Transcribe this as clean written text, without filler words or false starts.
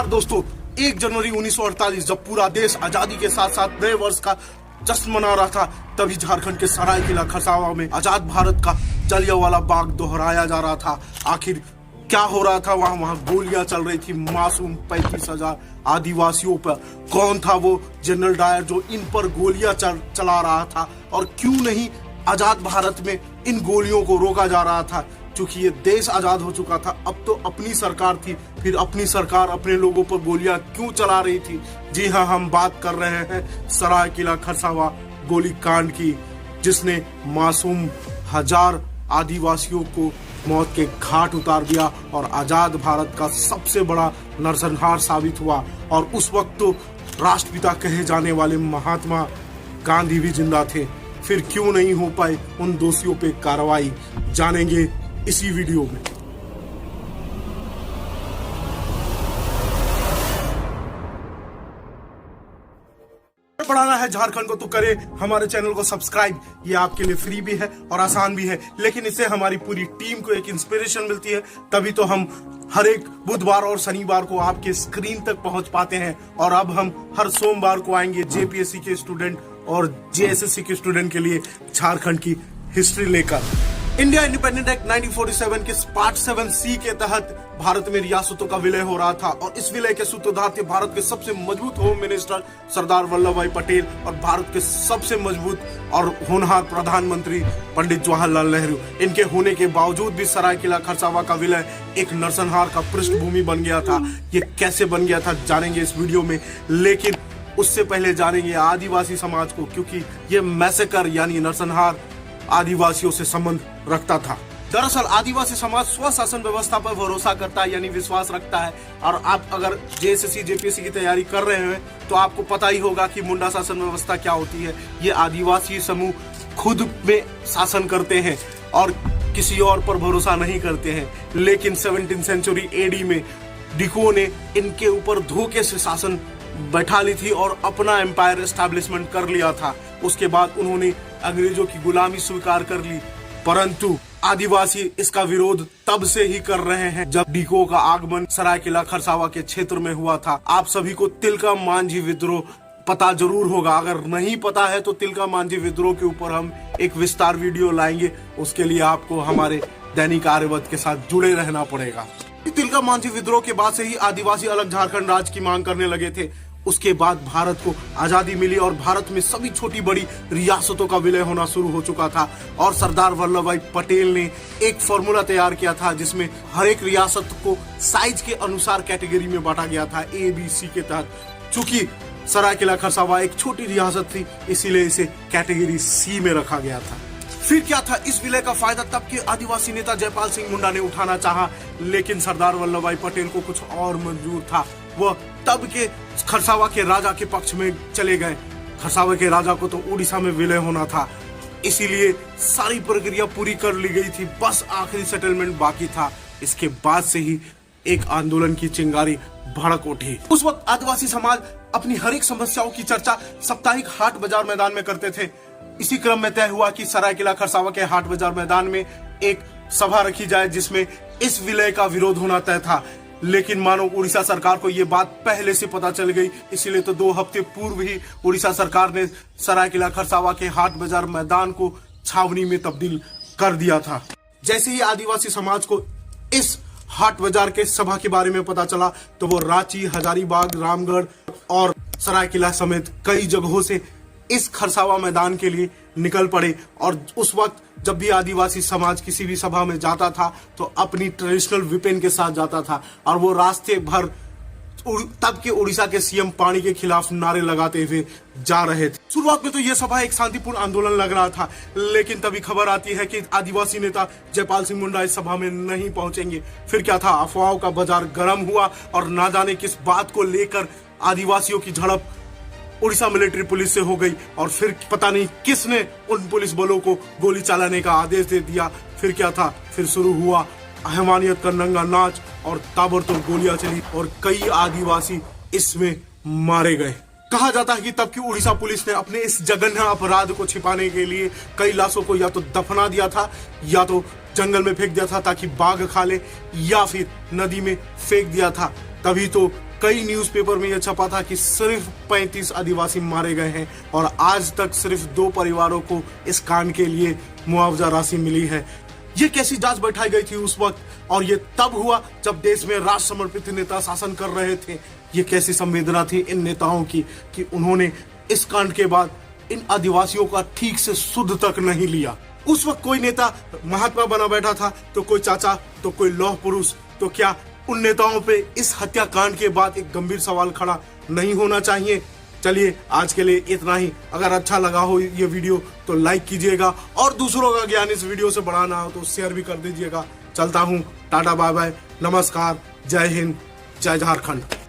नमस्कार दोस्तों, 1 जनवरी 1948 जब पूरा देश आजादी के साथ साथ नए वर्ष का जश्न मना रहा था, तभी झारखंड के सरायकेला खरसावां में आजाद भारत का जलियांवाला बाग दोहराया जा रहा था। आखिर क्या हो रहा था वहाँ गोलियां चल रही थी मासूम 35,000 आदिवासियों पर। कौन था वो जनरल डायर जो इन पर गोलियां चला रहा था, और क्यों नहीं आजाद भारत में इन गोलियों को रोका जा रहा था? क्योंकि ये देश आजाद हो चुका था, अब तो अपनी सरकार थी, फिर अपनी सरकार अपने लोगों पर गोलियां क्यों चला रही थी? जी हाँ, हम बात कर रहे हैं सरायकेला खरसावां गोलीकांड की, जिसने मासूम हजार आदिवासियों को मौत के घाट उतार दिया और आजाद भारत का सबसे बड़ा नरसंहार साबित हुआ। और उस वक्त तो राष्ट्रपिता कहे जाने वाले महात्मा गांधी भी जिंदा थे, फिर क्यों नहीं हो पाए उन दोषियों पे कार्रवाई? जानेंगे इसी वीडियो में। बढ़ाना है झारखंड को तो करे हमारे चैनल को सब्सक्राइब। ये आपके लिए फ्री भी है और आसान भी है, लेकिन इससे हमारी पूरी टीम को एक इंस्पिरेशन मिलती है, तभी तो हम हर एक बुधवार और शनिवार को आपके स्क्रीन तक पहुंच पाते हैं। और अब हम हर सोमवार को आएंगे जेपीएससी के स्टूडेंट और जेएसएससी के स्टूडेंट के लिए झारखंड की हिस्ट्री लेकर। इंडिया इंडिपेंडेंट एक्ट 1947 के पार्ट 7C के तहत भारत में रियासतों का विलय हो रहा था, और इस विलय के सूत्रधार थे भारत के सबसे मजबूत होम मिनिस्टर सरदार वल्लभ भाई पटेल और भारत के सबसे मजबूत और होनहार प्रधानमंत्री पंडित जवाहरलाल नेहरू। इनके होने के बावजूद भी सरायकेला खरसावां का विलय एक नरसंहार का पृष्ठभूमि बन गया था। ये कैसे बन गया था जानेंगे इस वीडियो में, लेकिन उससे पहले जानेंगे आदिवासी समाज को, क्योंकि ये मैसेकर यानी नरसंहार आदिवासियों से संबंध रखता था। दरअसल आदिवासी समाज स्वशासन व्यवस्था पर भरोसा करता है, यानी विश्वास रखता है। और आप अगर जेएसएससी जेपीएससी की तैयारी कर रहे हैं तो आपको पता ही होगा कि मुंडा शासन व्यवस्था क्या होती है। ये आदिवासी समूह खुद में शासन करते हैं और किसी और पर भरोसा नहीं करते हैं। लेकिन 17वीं सेंचुरी एडी में डिको ने इनके ऊपर धोखे से शासन बैठा ली थी और अपना एम्पायर एस्टैब्लिशमेंट कर लिया था। उसके बाद उन्होंने अंग्रेजों की गुलामी स्वीकार कर ली, परंतु आदिवासी इसका विरोध तब से ही कर रहे हैं जब डिको का आगमन सरायकेला खरसावां के क्षेत्र में हुआ था। आप सभी को तिलका मांझी विद्रोह पता जरूर होगा, अगर नहीं पता है तो तिलका मांझी विद्रोह के ऊपर हम एक विस्तार वीडियो लाएंगे। उसके लिए आपको हमारे दैनिक आर्यवत के साथ जुड़े रहना पड़ेगा। तिलका मांझी विद्रोह के बाद से ही आदिवासी अलग झारखंड राज्य की मांग करने लगे थे। उसके बाद भारत को आजादी मिली और भारत में सभी छोटी बड़ी रियासतों का विलय होना शुरू हो चुका था। और सरदार वल्लभ भाई पटेल ने एक फॉर्मूला तैयार किया था, जिसमें हर एक रियासत को साइज के अनुसार कैटेगरी में बांटा गया था, ABC के तहत। चूंकि सरायकेला खरसावां एक छोटी रियासत थी, इसीलिए इसे कैटेगरी C में रखा गया था। फिर क्या था, इस विलय का फायदा तब के आदिवासी नेता जयपाल सिंह मुंडा ने उठाना चाहा, लेकिन सरदार वल्लभ भाई पटेल को कुछ और मंजूर था। वह तब के खरसावां के राजा के पक्ष में चले गए। खरसावां के राजा को तो उड़ीसा में विलय होना था, इसीलिए सारी प्रक्रिया पूरी कर ली गई थी, बस आखिरी सेटलमेंट बाकी था। इसके बाद से ही एक आंदोलन की चिंगारी भड़क उठी। उस वक्त आदिवासी समाज अपनी हर एक समस्याओं की चर्चा साप्ताहिक हाट बाजार मैदान में करते थे। इसी क्रम में तय हुआ कि सरायकेला खरसावां के हाट बाजार मैदान में एक सभा रखी जाए, जिसमें इस विलय का विरोध होना तय था। लेकिन मानो उड़ीसा सरकार को ये बात पहले से पता चल गई, इसीलिए तो 2 हफ्ते पूर्व ही उड़ीसा सरकार ने सरायकेला खरसावां के हाट बाजार मैदान को छावनी में तब्दील कर दिया था। जैसे ही आदिवासी समाज को इस हाट बाजार के सभा के बारे में पता चला, तो वो रांची, हजारीबाग, रामगढ़ और सरायकेला समेत कई जगहों से इस खरसावां मैदान के लिए निकल पड़े। और उस वक्त जब भी आदिवासी समाज किसी भी सभा में जाता था तो अपनी ट्रेडिशनल विपेन के साथ जाता था, और वो रास्ते भर तब के उड़ीसा के सीएम पाणी के खिलाफ नारे लगाते हुए जा रहे थे। शुरुआत में तो यह सभा एक शांतिपूर्ण आंदोलन लग रहा था, लेकिन तभी खबर आती है कि आदिवासी नेता जयपाल सिंह मुंडा इस सभा में नहीं पहुंचेंगे। फिर क्या था, अफवाहों का बाजार गर्म हुआ और ना जाने किस बात को लेकर आदिवासियों की झड़प उड़ीसा मिलिट्री पुलिस से हो गई, और फिर पता नहीं किसने उन पुलिस बलों को गोली चलाने का आदेश दे दिया। फिर क्या था, फिर शुरू हुआ अहमानियत का नंगा नाच और ताबड़तोड़ गोलियां चली और कई आदिवासी इसमें मारे गए। कहा जाता है कि तब की उड़ीसा पुलिस ने अपने इस जघन्य अपराध को छिपाने के लिए कई लाशों को या तो दफना दिया था या तो जंगल में फेंक दिया था ताकि बाघ खा ले, या फिर नदी में फेंक दिया था। तभी तो कई न्यूज़पेपर में यह छपा था कि सिर्फ 35 आदिवासी मारे गए हैं और आज तक सिर्फ 2 परिवारों को इस कांड के लिए मुआवजा राशि मिली है। ये कैसी जांच बैठाई गई थी उस वक्त, और ये तब हुआ जब देश में राष्ट्र समर्पित नेता शासन कर रहे थे। ये कैसी संवेदना थी इन नेताओं की कि उन्होंने इस कांड के बाद इन आदिवासियों का ठीक से सुध तक नहीं लिया। उस वक्त कोई नेता महात्मा बना बैठा था, तो कोई चाचा, तो कोई लौह पुरुष। तो क्या उन नेताओं पे इस हत्याकांड के बाद एक गंभीर सवाल खड़ा नहीं होना चाहिए? चलिए आज के लिए इतना ही। अगर अच्छा लगा हो ये वीडियो तो लाइक कीजिएगा और दूसरों का ज्ञान इस वीडियो से बढ़ाना हो तो शेयर भी कर दीजिएगा। चलता हूँ, टाटा बाय बाय, नमस्कार, जय हिंद, जय झारखंड।